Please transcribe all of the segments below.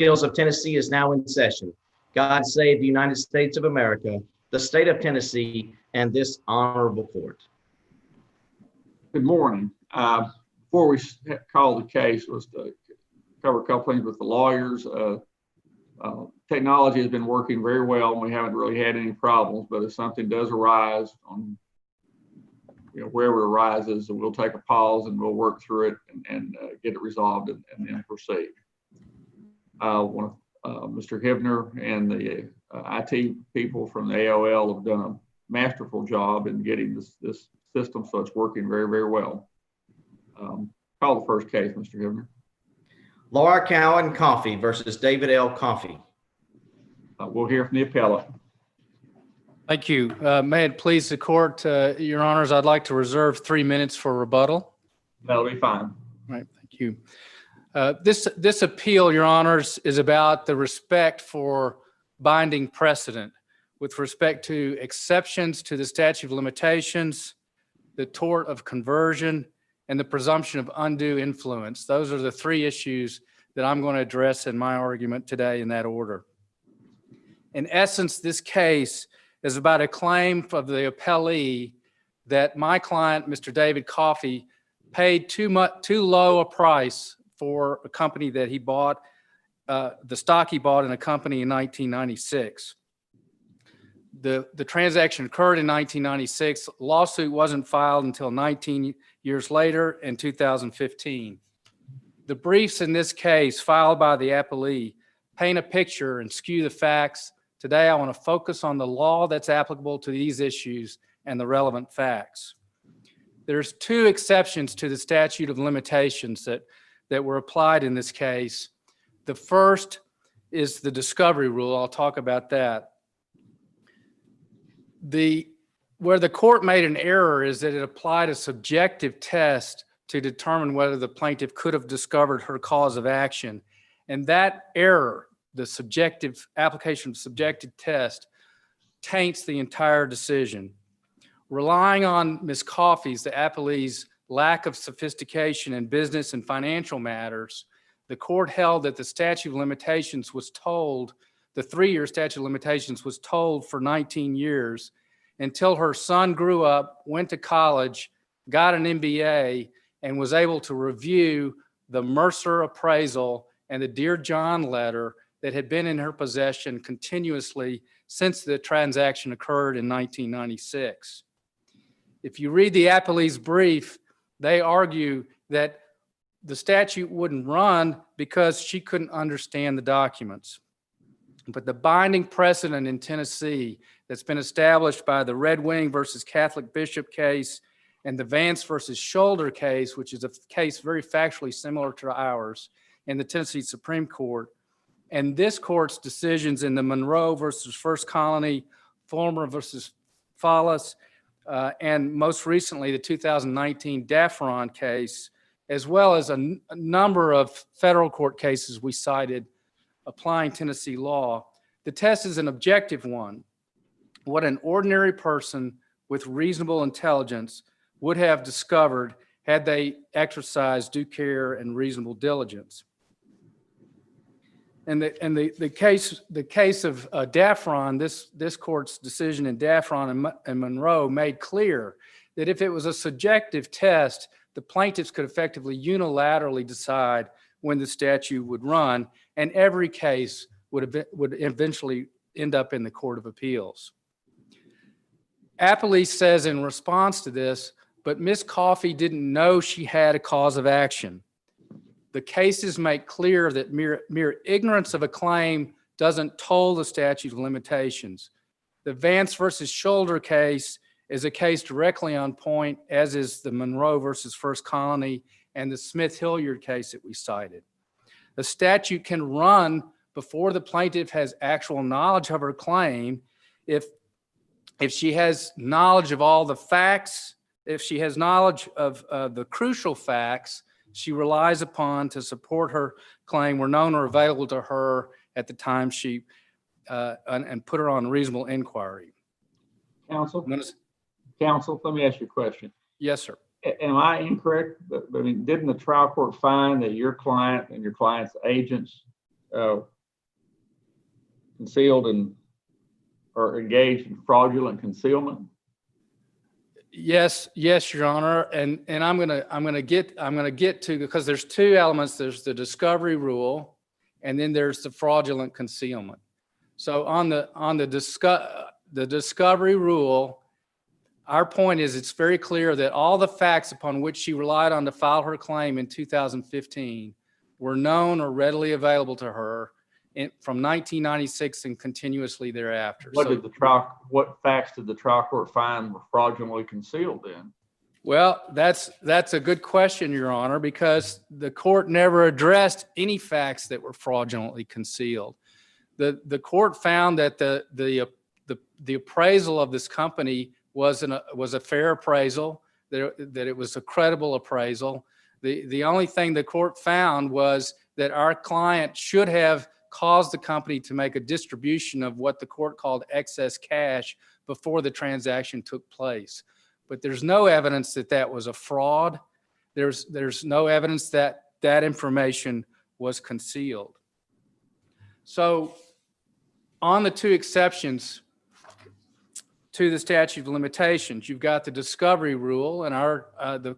Appeals of Tennessee is now in session. God save the United States of America, the state of Tennessee, and this honorable court. Good morning. Before we call the case, was to cover a couple things with the lawyers. Technology has been working very well, and we haven't really had any problems. But if something does arise on, wherever it arises, we'll take a pause and we'll work through it and get it resolved and then proceed. Mr. Hibner and the IT people from the AOL have done a masterful job in getting this system, so it's working very, very well. Call the first case, Mr. Hibner. Laura Cowan Coffey versus David L. Coffey. We'll hear from the appellant. Thank you. May it please the court, Your Honors, I'd like to reserve 3 minutes for rebuttal. That'll be fine. All right, thank you. This appeal, Your Honors, is about the respect for binding precedent with respect to exceptions to the statute of limitations, the tort of conversion, and the presumption of undue influence. Those are the three issues that I'm going to address in my argument today in that order. In essence, this case is about a claim of the appellee that my client, Mr. David Coffey, paid too low a price for a company that he bought, the stock he bought in a company in 1996. The transaction occurred in 1996. Lawsuit wasn't filed until 19 years later in 2015. The briefs in this case filed by the appellee paint a picture and skew the facts. Today, I want to focus on the law that's applicable to these issues and the relevant facts. There's two exceptions to the statute of limitations that were applied in this case. The first is the discovery rule. I'll talk about that. Where the court made an error is that it applied a subjective test to determine whether the plaintiff could have discovered her cause of action. And that error, the subjective application of subjective test, taints the entire decision. Relying on Ms. Coffey's, the appellee's, lack of sophistication in business and financial matters, the court held that the statute of limitations was told, the 3-year statute of limitations was told for 19 years until her son grew up, went to college, got an MBA, and was able to review the Mercer appraisal and the Dear John letter that had been in her possession continuously since the transaction occurred in 1996. If you read the appellee's brief, they argue that the statute wouldn't run because she couldn't understand the documents. But the binding precedent in Tennessee that's been established by the Red Wing versus Catholic Bishop case and the Vance versus Shoulder case, which is a case very factually similar to ours in the Tennessee Supreme Court, and this court's decisions in the Monroe versus First Colony, Fulmer versus Follis, and most recently the 2019 Daffron case, as well as a number of federal court cases we cited applying Tennessee law. The test is an objective one. What an ordinary person with reasonable intelligence would have discovered had they exercised due care and reasonable diligence. And the case of Daffron, this court's decision in Daffron and Monroe made clear that if it was a subjective test, the plaintiffs could effectively unilaterally decide when the statute would run, and every case would eventually end up in the Court of Appeals. Appellee says in response to this, but Ms. Coffey didn't know she had a cause of action. The cases make clear that mere ignorance of a claim doesn't toll the statute of limitations. The Vance versus Shoulder case is a case directly on point, as is the Monroe versus First Colony and the Smith-Hilliard case that we cited. The statute can run before the plaintiff has actual knowledge of her claim if she has knowledge of all the facts, if she has knowledge of the crucial facts she relies upon to support her claim were known or available to her at the time she and put her on reasonable inquiry. Counsel, let me ask you a question. Yes, sir. Am I incorrect? I mean, didn't the trial court find that your client and your client's agents concealed and or engaged in fraudulent concealment? Yes, Your Honor, and I'm gonna get to, because there's two elements. There's the discovery rule, and then there's the fraudulent concealment. So on the discovery rule, our point is it's very clear that all the facts upon which she relied on to file her claim in 2015 were known or readily available to her from 1996 and continuously thereafter. What facts did the trial court find were fraudulently concealed then? Well, that's a good question, Your Honor, because the court never addressed any facts that were fraudulently concealed. The court found that the appraisal of this company was a fair appraisal, that it was a credible appraisal. The only thing the court found was that our client should have caused the company to make a distribution of what the court called excess cash before the transaction took place. But there's no evidence that that was a fraud. There's no evidence that that information was concealed. So on the two exceptions to the statute of limitations, you've got the discovery rule, and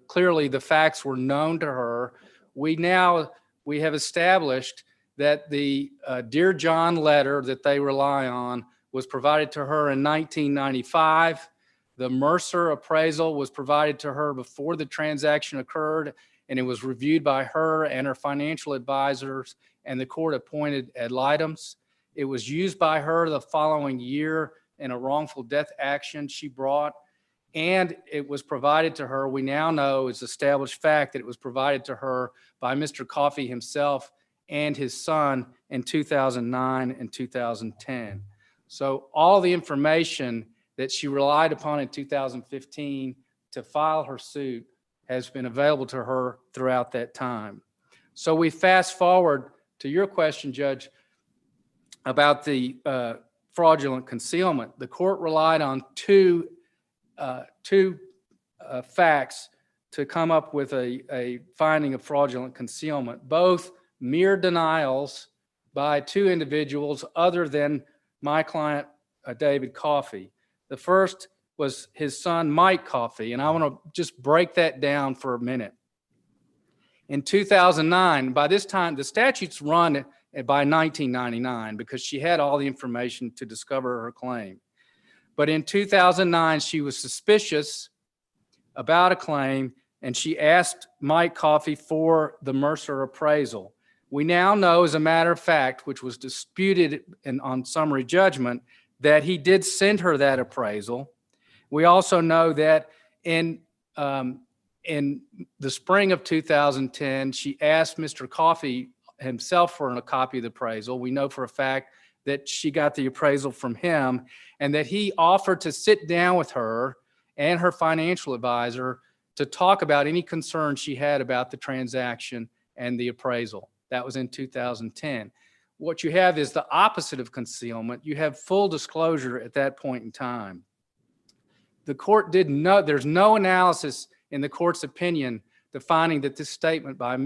clearly the facts were known to her. We have established that the Dear John letter that they rely on was provided to her in 1995. The Mercer appraisal was provided to her before the transaction occurred, and it was reviewed by her and her financial advisors, and the court appointed ad litems. It was used by her the following year in a wrongful death action she brought, and it was provided to her. We now know it's established fact that it was provided to her by Mr. Coffey himself and his son in 2009 and 2010. So all the information that she relied upon in 2015 to file her suit has been available to her throughout that time. So we fast forward to your question, Judge, about the fraudulent concealment. The court relied on two facts to come up with a finding of fraudulent concealment, both mere denials by two individuals other than my client, David Coffey. The first was his son, Mike Coffey, and I want to just break that down for a minute. In 2009, by this time, the statute's run by 1999 because she had all the information to discover her claim. But in 2009, she was suspicious about a claim, and she asked Mike Coffey for the Mercer appraisal. We now know, as a matter of fact, which was disputed on summary judgment, that he did send her that appraisal. We also know that in the spring of 2010, she asked Mr. Coffey himself for a copy of the appraisal. We know for a fact that she got the appraisal from him, and that he offered to sit down with her and her financial advisor to talk about any concerns she had about the transaction and the appraisal. That was in 2010. What you have is the opposite of concealment. You have full disclosure at that point in time. The court there's no analysis in the court's opinion defining that this statement by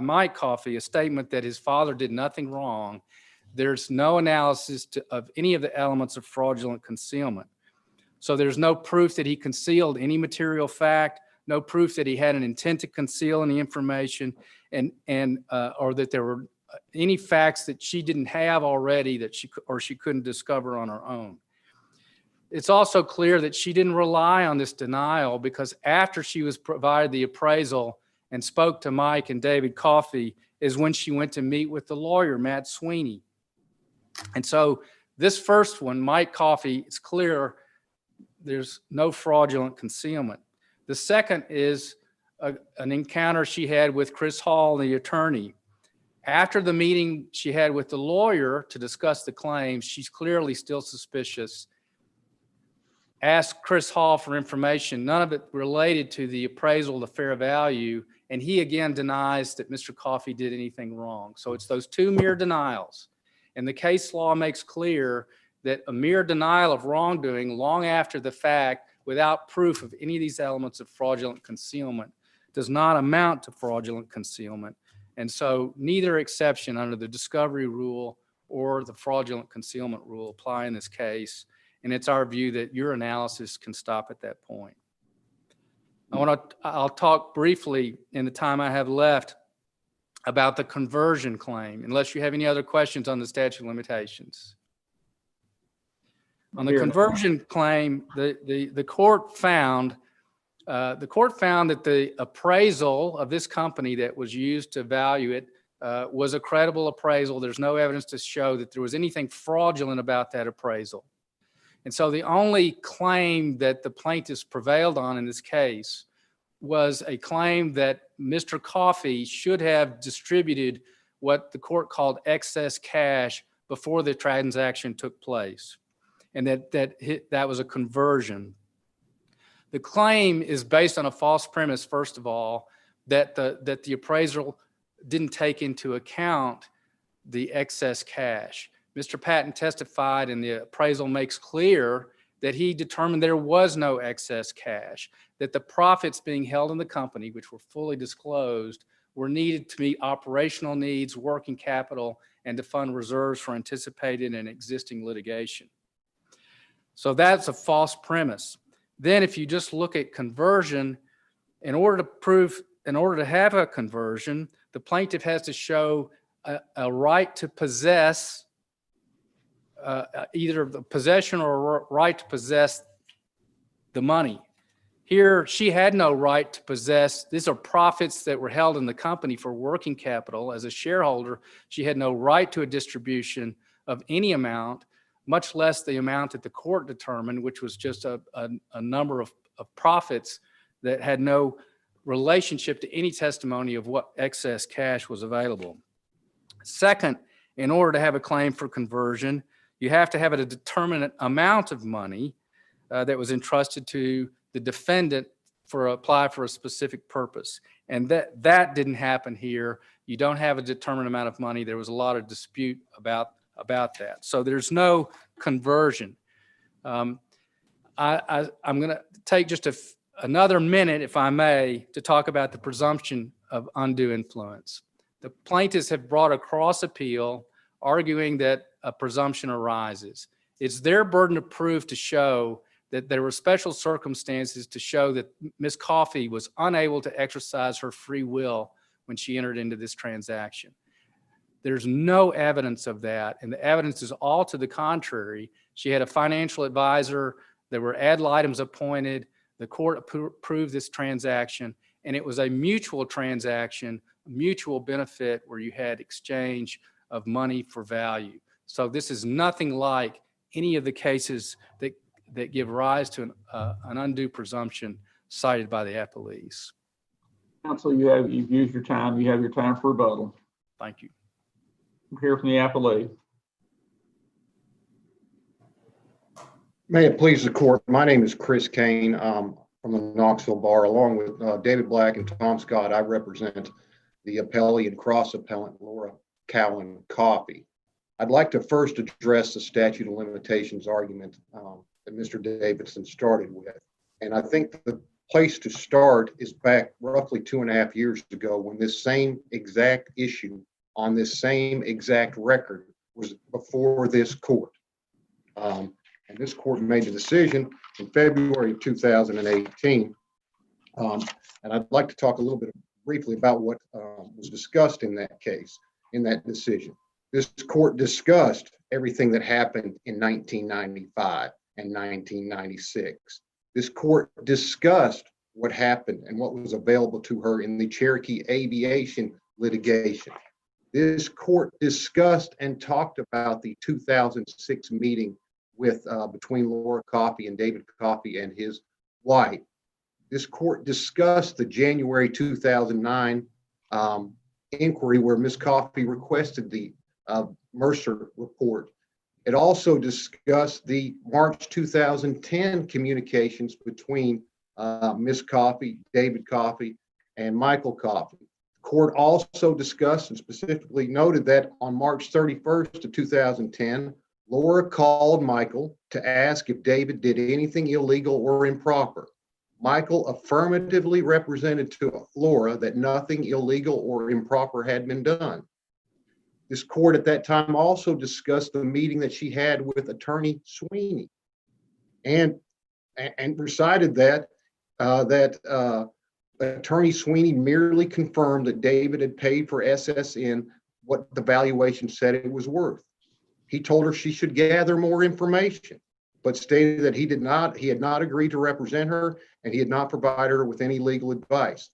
Mike Coffey, a statement that his father did nothing wrong, there's no analysis of any of the elements of fraudulent concealment. So there's no proof that he concealed any material fact, no proof that he had an intent to conceal any information, or that there were any facts that she didn't have already that she couldn't discover on her own. It's also clear that she didn't rely on this denial, because after she was provided the appraisal and spoke to Mike and David Coffey is when she went to meet with the lawyer, Matt Sweeney. And so this first one, Mike Coffey, it's clear there's no fraudulent concealment. The second is an encounter she had with Chris Hall, the attorney. After the meeting she had with the lawyer to discuss the claims, she's clearly still suspicious. Asked Chris Hall for information, none of it related to the appraisal, the fair value, and he again denies that Mr. Coffey did anything wrong. So it's those two mere denials. And the case law makes clear that a mere denial of wrongdoing long after the fact, without proof of any of these elements of fraudulent concealment, does not amount to fraudulent concealment. And so neither exception under the discovery rule or the fraudulent concealment rule apply in this case. And it's our view that your analysis can stop at that point. I'll talk briefly in the time I have left about the conversion claim, unless you have any other questions on the statute of limitations. On the conversion claim, the court found that the appraisal of this company that was used to value it was a credible appraisal. There's no evidence to show that there was anything fraudulent about that appraisal. And so the only claim that the plaintiffs prevailed on in this case was a claim that Mr. Coffey should have distributed what the court called excess cash before the transaction took place, and that was a conversion. The claim is based on a false premise, first of all, that the appraisal didn't take into account the excess cash. Mr. Patton testified, and the appraisal makes clear that he determined there was no excess cash, that the profits being held in the company, which were fully disclosed, were needed to meet operational needs, working capital, and to fund reserves for anticipated and existing litigation. So that's a false premise. Then if you just look at conversion, in order to have a conversion, the plaintiff has to show a right to possess, either the possession or a right to possess the money. Here, she had no right to possess. These are profits that were held in the company for working capital. As a shareholder, she had no right to a distribution of any amount, much less the amount that the court determined, which was just a number of profits that had no relationship to any testimony of what excess cash was available. Second, in order to have a claim for conversion, you have to have a determinate amount of money that was entrusted to the defendant apply for a specific purpose. And that didn't happen here. You don't have a determined amount of money. There was a lot of dispute about that. So there's no conversion. I'm going to take just another minute, if I may, to talk about the presumption of undue influence. The plaintiffs have brought a cross appeal arguing that a presumption arises. It's their burden of proof to show that there were special circumstances to show that Ms. Coffey was unable to exercise her free will when she entered into this transaction. There's no evidence of that, and the evidence is all to the contrary. She had a financial advisor, there were ad litem appointed, the court approved this transaction, and it was a mutual transaction, mutual benefit where you had exchange of money for value. So this is nothing like any of the cases that give rise to an undue presumption cited by the appellees. Counsel, you've used your time. You have your time for rebuttal. Thank you. We'll hear from the appellee. May it please the court. My name is Chris Kane from the Knoxville Bar. Along with David Black and Tom Scott, I represent the appellee and cross appellant Laura Cowan Coffey. I'd like to first address the statute of limitations argument that Mr. Davidson started with. And I think the place to start is back roughly 2.5 years ago when this same exact issue on this same exact record was before this court. And this court made a decision in February 2018. And I'd like to talk a little bit briefly about what was discussed in that case, in that decision. This court discussed everything that happened in 1995 and 1996. This court discussed what happened and what was available to her in the Cherokee Aviation litigation. This court discussed and talked about the 2006 meeting between Laura Coffey and David Coffey and his wife. This court discussed the January 2009 inquiry where Ms. Coffey requested the Mercer report. It also discussed the March 2010 communications between Ms. Coffey, David Coffey, and Michael Coffey. The court also discussed and specifically noted that on March 31st of 2010, Laura called Michael to ask if David did anything illegal or improper. Michael affirmatively represented to Laura that nothing illegal or improper had been done. This court at that time also discussed the meeting that she had with Attorney Sweeney and recited that Attorney Sweeney merely confirmed that David had paid for SSN what the valuation said it was worth. He told her she should gather more information, but stated that he had not agreed to represent her and he had not provided her with any legal advice.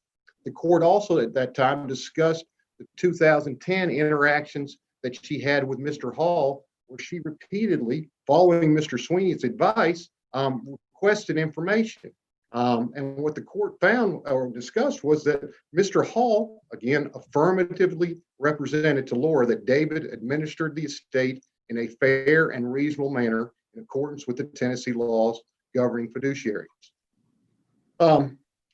The court also at that time discussed the 2010 interactions that she had with Mr. Hall, where she repeatedly, following Mr. Sweeney's advice, requested information. And what the court found or discussed was that Mr. Hall, again, affirmatively represented to Laura that David administered the estate in a fair and reasonable manner in accordance with the Tennessee laws governing fiduciaries.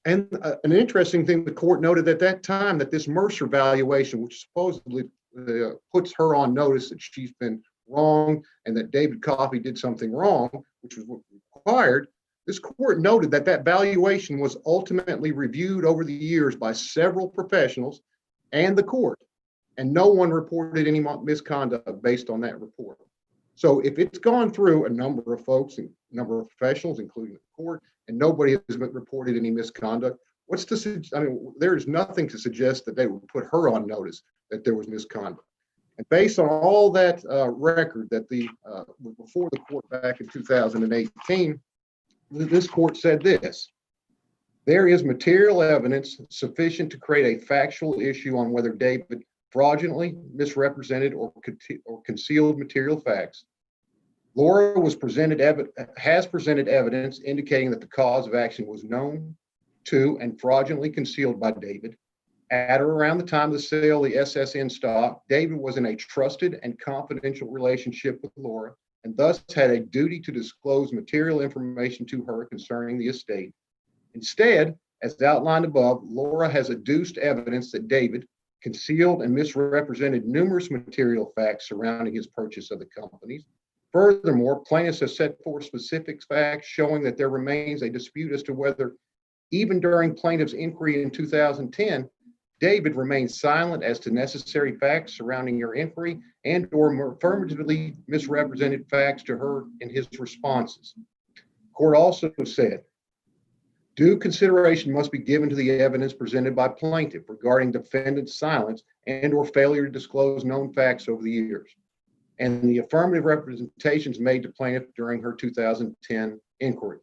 And an interesting thing, the court noted at that time that this Mercer valuation, which supposedly puts her on notice that she's been wrong and that David Coffey did something wrong, which was required, this court noted that that valuation was ultimately reviewed over the years by several professionals and the court, and no one reported any misconduct based on that report. So if it's gone through a number of folks and a number of professionals, including the court, and nobody has reported any misconduct, there is nothing to suggest that they would put her on notice that there was misconduct. And based on all that record that was before the court back in 2018, this court said this: there is material evidence sufficient to create a factual issue on whether David fraudulently misrepresented or concealed material facts. Laura has presented evidence indicating that the cause of action was known to and fraudulently concealed by David. At or around the time of the sale of the SSN stock, David was in a trusted and confidential relationship with Laura and thus had a duty to disclose material information to her concerning the estate. Instead, as outlined above, Laura has adduced evidence that David concealed and misrepresented numerous material facts surrounding his purchase of the companies. Furthermore, plaintiffs have set forth specific facts showing that there remains a dispute as to whether, even during plaintiff's inquiry in 2010, David remained silent as to necessary facts surrounding your inquiry and or affirmatively misrepresented facts to her in his responses. The court also said, due consideration must be given to the evidence presented by plaintiff regarding defendant's silence and or failure to disclose known facts over the years, and the affirmative representations made to plaintiff during her 2010 inquiry.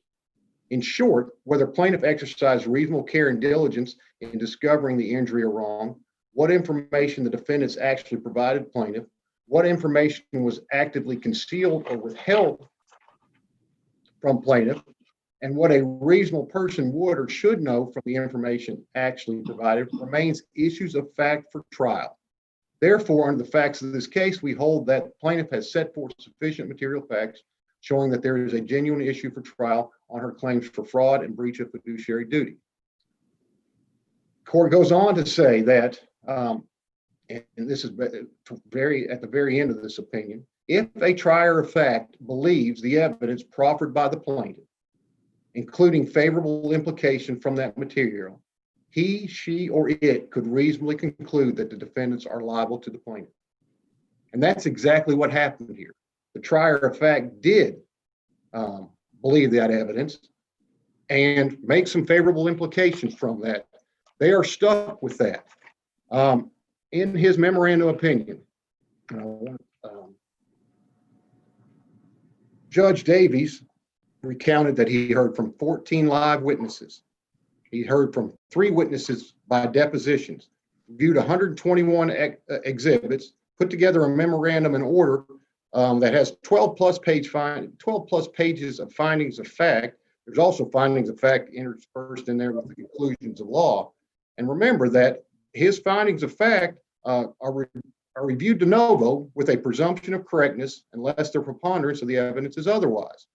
In short, whether plaintiff exercised reasonable care and diligence in discovering the injury or wrong, what information the defendants actually provided plaintiff, what information was actively concealed or withheld from plaintiff, and what a reasonable person would or should know from the information actually provided remains issues of fact for trial. Therefore, under the facts of this case, we hold that plaintiff has set forth sufficient material facts showing that there is a genuine issue for trial on her claims for fraud and breach of fiduciary duty. The court goes on to say that, and this is at the very end of this opinion, if a trier of fact believes the evidence proffered by the plaintiff, including favorable implication from that material, he, she, or it could reasonably conclude that the defendants are liable to the plaintiff. And that's exactly what happened here. The trier of fact did believe that evidence and make some favorable implications from that. They are stuck with that. In his memorandum of opinion, Judge Davies recounted that he heard from 14 live witnesses. He heard from 3 witnesses by depositions, viewed 121 exhibits, put together a memorandum in order that has 12 plus pages of findings of fact. There's also findings of fact interspersed in there with the conclusions of law. And remember that his findings of fact are reviewed de novo with a presumption of correctness unless the preponderance of the evidence is otherwise.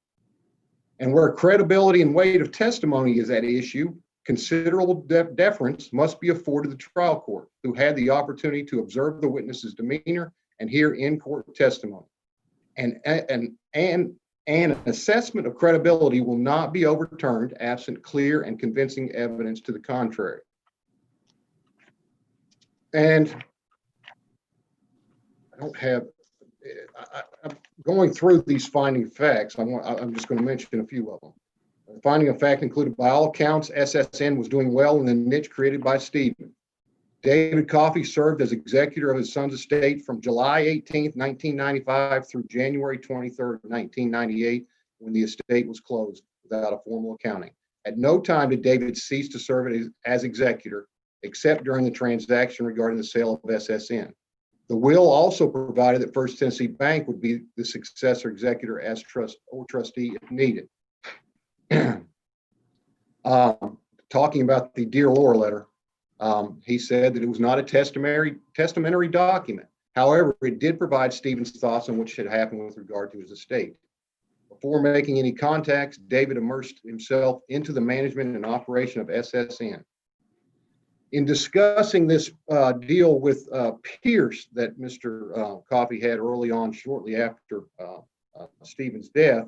And where credibility and weight of testimony is at issue, considerable deference must be afforded the trial court, who had the opportunity to observe the witness's demeanor and hear in-court testimony. And and an assessment of credibility will not be overturned absent clear and convincing evidence to the contrary. And I don't have, I'm going through these finding facts. I'm just going to mention a few of them. The finding of fact included, by all accounts, SSN was doing well in the niche created by Stephen. David Coffey served as executor of his son's estate from July 18th, 1995 through January 23rd, 1998, when the estate was closed without a formal accounting. At no time did David cease to serve as executor, except during the transaction regarding the sale of SSN. The will also provided that First Tennessee Bank would be the successor executor as trustee if needed. Talking about the Dear Laura letter, he said that it was not a testamentary document. However, it did provide Stephen's thoughts on what should happen with regard to his estate. Before making any contacts, David immersed himself into the management and operation of SSN. In discussing this deal with Pierce that Mr. Coffey had early on, shortly after Stephen's death,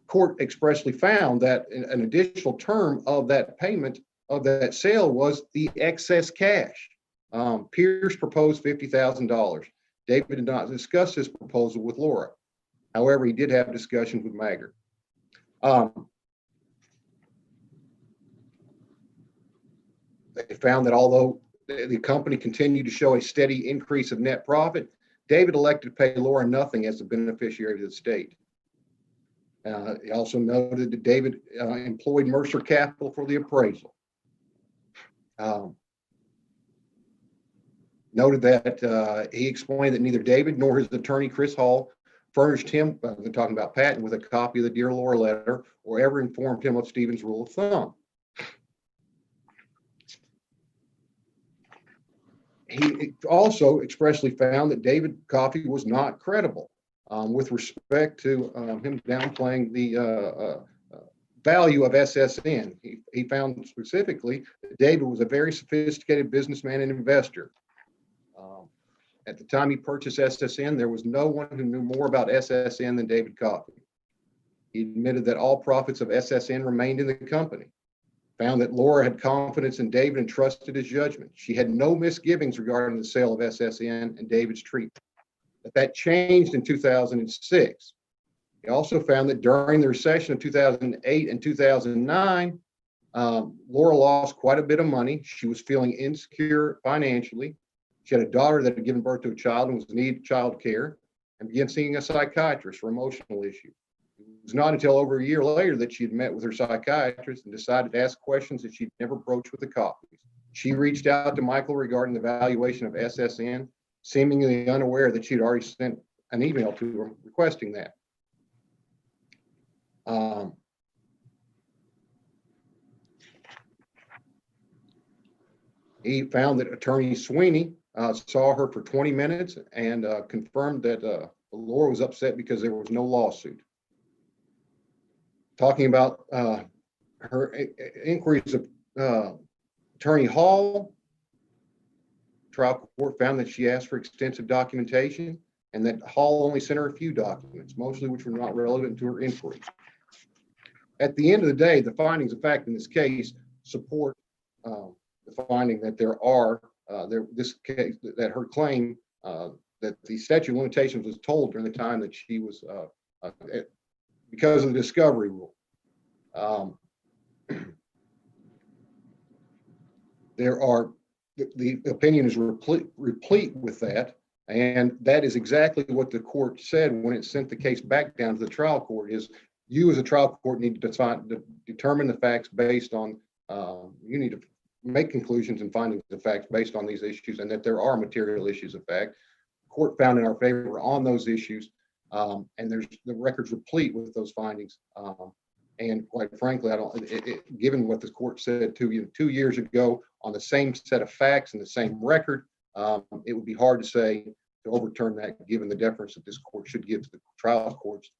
court expressly found that an additional term of that payment of that sale was the excess cash. Pierce proposed $50,000. David did not discuss this proposal with Laura. However, he did have discussions with Maggart. They found that although the company continued to show a steady increase of net profit, David elected to pay Laura nothing as the beneficiary of the estate. He also noted that David employed Mercer Capital for the appraisal. Noted that he explained that neither David nor his attorney, Chris Hall, furnished him, talking about Patton, with a copy of the Dear Laura letter or ever informed him of Stephen's rule of thumb. He also expressly found that David Coffey was not credible with respect to him downplaying the value of SSN. He found specifically that David was a very sophisticated businessman and investor. At the time he purchased SSN, there was no one who knew more about SSN than David Coffey. He admitted that all profits of SSN remained in the company. Found that Laura had confidence in David and trusted his judgment. She had no misgivings regarding the sale of SSN and David's treatment. But that changed in 2006. He also found that during the recession of 2008 and 2009, Laura lost quite a bit of money. She was feeling insecure financially. She had a daughter that had given birth to a child and was in need of child care, and began seeing a psychiatrist for emotional issues. It was not until over a year later that she had met with her psychiatrist and decided to ask questions that she'd never broached with the Coffeys. She reached out to Michael regarding the valuation of SSN, seemingly unaware that she'd already sent an email to him requesting that. He found that Attorney Sweeney saw her for 20 minutes and confirmed that Laura was upset because there was no lawsuit. Talking about her inquiries of Attorney Hall, trial court found that she asked for extensive documentation and that Hall only sent her a few documents, mostly which were not relevant to her inquiry. At the end of the day, the findings of fact in this case support the finding that there are this case that her claim that the statute of limitations was told during the time that she was because of the discovery rule. There are the opinion is replete with that, and that is exactly what the court said when it sent the case back down to the trial court. Is you as a trial court need to determine the facts based on you need to make conclusions and findings of facts based on these issues, and that there are material issues of fact. Court found in our favor on those issues, and there's the records replete with those findings. And quite frankly, I don't. Given what the court said 2 years ago on the same set of facts and the same record, it would be hard to say to overturn that, given the deference that this court should give to the trial court's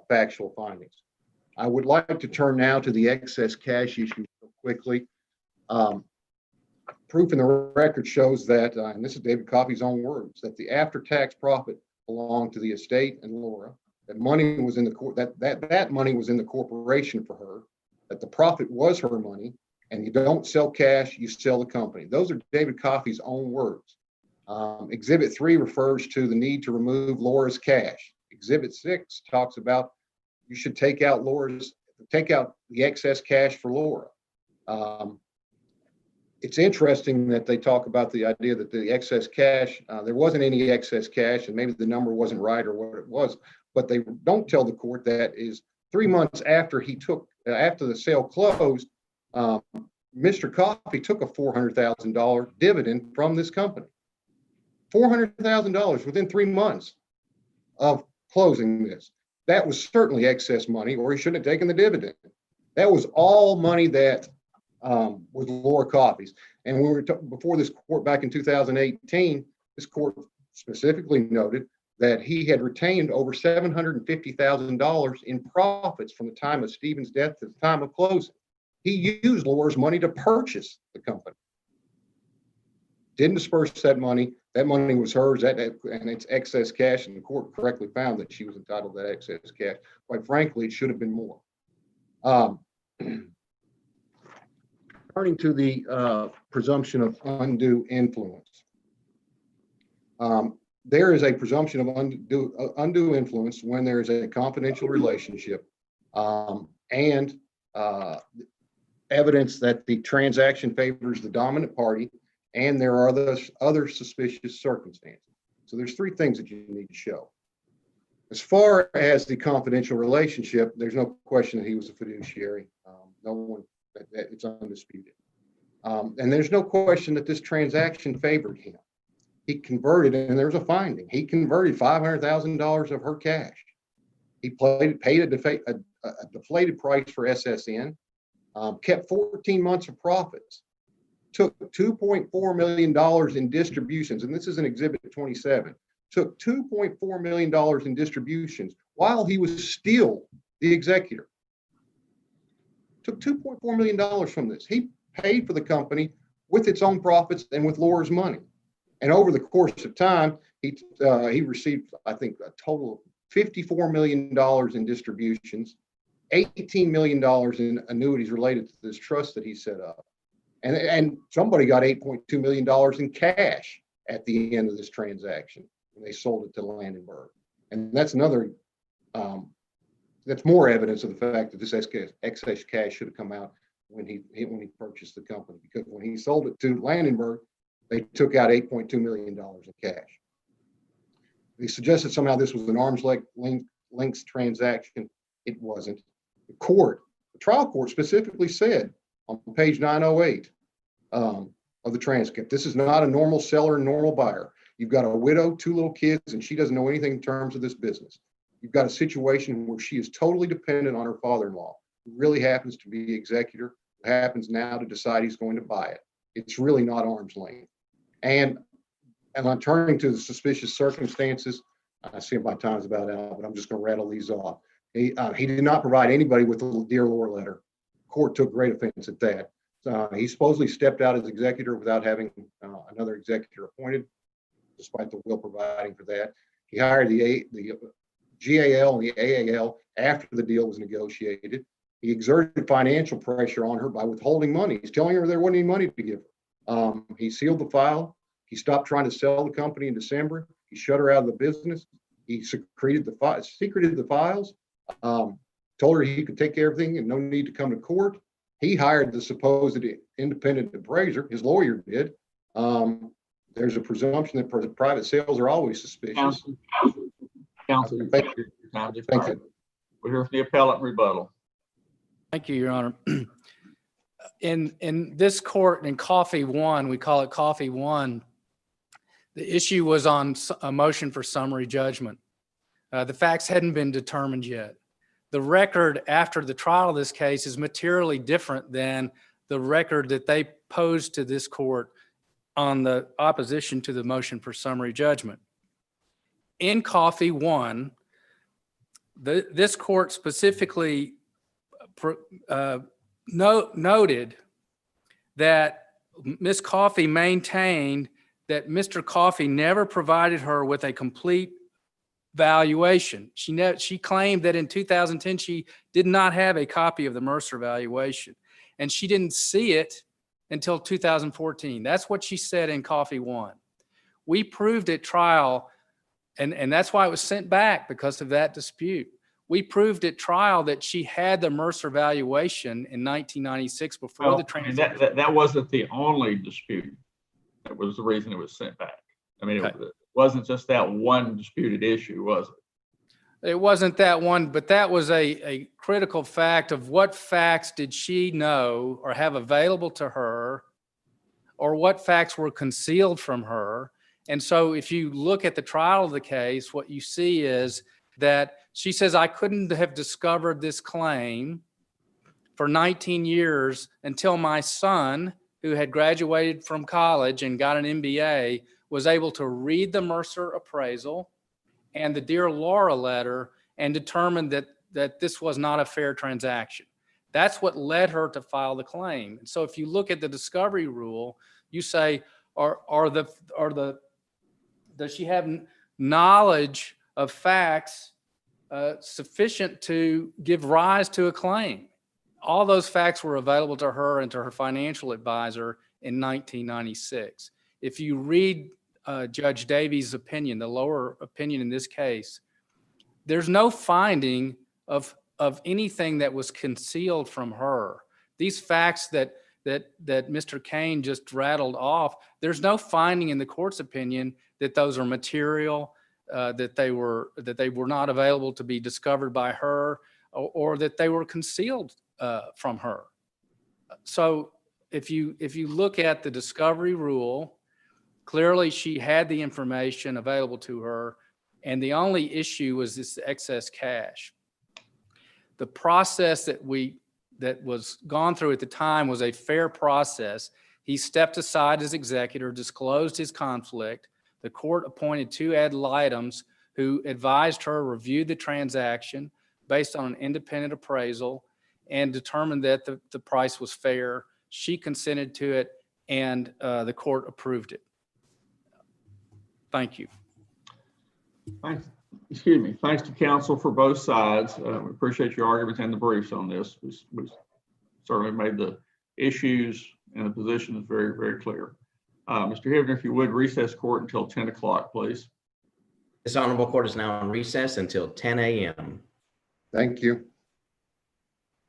factual findings. I would like to turn now to the excess cash issue quickly. Proof in the record shows that, and this is David Coffey's own words, that the after-tax profit belonged to the estate and Laura, that money was in the court, that money was in the corporation for her, that the profit was her money, and you don't sell cash, you sell the company. Those are David Coffey's own words. Exhibit 3 refers to the need to remove Laura's cash. Exhibit 6 talks about you should take out the excess cash for Laura. It's interesting that they talk about the idea that the excess cash, there wasn't any excess cash, and maybe the number wasn't right or what it was, but they don't tell the court that is 3 months after after the sale closed, Mr. Coffey took a $400,000 dividend from this company. $400,000 within 3 months of closing this. That was certainly excess money, or he shouldn't have taken the dividend. That was all money that was Laura Coffey's. And when we were before this court back in 2018, this court specifically noted that he had retained over $750,000 in profits from the time of Stephen's death to the time of closing. He used Laura's money to purchase the company. Didn't disperse that money. That money was hers, and it's excess cash, and the court correctly found that she was entitled to that excess cash. Quite frankly, it should have been more. Turning to the presumption of undue influence. There is a presumption of undue influence when there is a confidential relationship and evidence that the transaction favors the dominant party, and there are other suspicious circumstances. So there's 3 things that you need to show. As far as the confidential relationship, there's no question that he was a fiduciary. It's undisputed. And there's no question that this transaction favored him. He converted, and there's a finding, he converted $500,000 of her cash. He paid a deflated price for SSN, kept 14 months of profits, took $2.4 million in distributions, and this is in Exhibit 27, took $2.4 million in distributions while he was still the executor. Took $2.4 million from this. He paid for the company with its own profits and with Laura's money. And over the course of time, he received, I think, a total of $54 million in distributions, $18 million in annuities related to this trust that he set up. And somebody got $8.2 million in cash at the end of this transaction when they sold it to Landenberg. And that's another, that's more evidence of the fact that this excess cash should have come out when he purchased the company, because when he sold it to Landenberg, they took out $8.2 million in cash. They suggested somehow this was an arm's length transaction. It wasn't. The trial court specifically said on page 908 of the transcript, this is not a normal seller and normal buyer. You've got a widow, 2 little kids, and she doesn't know anything in terms of this business. You've got a situation where she is totally dependent on her father-in-law, who really happens to be the executor, who happens now to decide he's going to buy it. It's really not arm's length. And I'm turning to the suspicious circumstances. I see my time's about out, but I'm just going to rattle these off. He did not provide anybody with the Dear Laura letter. Court took great offense at that. He supposedly stepped out as executor without having another executor appointed, despite the will providing for that. He hired the GAL and the AAL after the deal was negotiated. He exerted financial pressure on her by withholding money. He's telling her there wasn't any money to give her. He sealed the file. He stopped trying to sell the company in December. He shut her out of the business. He secreted the files. Told her he could take care of everything and no need to come to court. He hired the supposed independent appraiser. His lawyer did. There's a presumption that private sales are always suspicious. Counsel, Thank you. Thank you. We're here for the appellant rebuttal. Thank you, Your Honor. In this court, in Coffey 1, we call it Coffey 1, the issue was on a motion for summary judgment. The facts hadn't been determined yet. The record after the trial of this case is materially different than the record that they posed to this court on the opposition to the motion for summary judgment. In Coffey 1, this court specifically noted that Ms. Coffey maintained that Mr. Coffey never provided her with a complete valuation. She claimed that in 2010, she did not have a copy of the Mercer valuation, and she didn't see it until 2014. That's what she said in Coffey 1. We proved at trial, and that's why it was sent back, because of that dispute. We proved at trial that she had the Mercer valuation in 1996 before the transaction. That wasn't the only dispute. That was the reason it was sent back. I mean, Okay. it wasn't just that one disputed issue, was it? It wasn't that one, but that was a critical fact of what facts did she know or have available to her, or what facts were concealed from her. And so if you look at the trial of the case, what you see is that she says, I couldn't have discovered this claim for 19 years until my son, who had graduated from college and got an MBA, was able to read the Mercer appraisal and the Dear Laura letter and determined that this was not a fair transaction. That's what led her to file the claim. And so if you look at the discovery rule, you say, does she have knowledge of facts sufficient to give rise to a claim? All those facts were available to her and to her financial advisor in 1996. If you read Judge Davies' opinion, the lower opinion in this case, there's no finding of anything that was concealed from her. These facts that Mr. Kane just rattled off, there's no finding in the court's opinion that those are material, that they were not available to be discovered by her, or that they were concealed from her. So if you look at the discovery rule, clearly she had the information available to her, and the only issue was this excess cash. The process that was gone through at the time was a fair process. He stepped aside as executor, disclosed his conflict. The court appointed 2 ad litems who advised her, reviewed the transaction based on an independent appraisal, and determined that the price was fair. She consented to it, and the court approved it. Thank you. Thanks. Excuse me. Thanks to counsel for both sides. We appreciate your arguments and the briefs on this. We certainly made the issues and the positions very, very clear. Mr. Hibner, if you would, recess court until 10 o'clock, please. This honorable court is now on recess until 10 a.m. Thank you.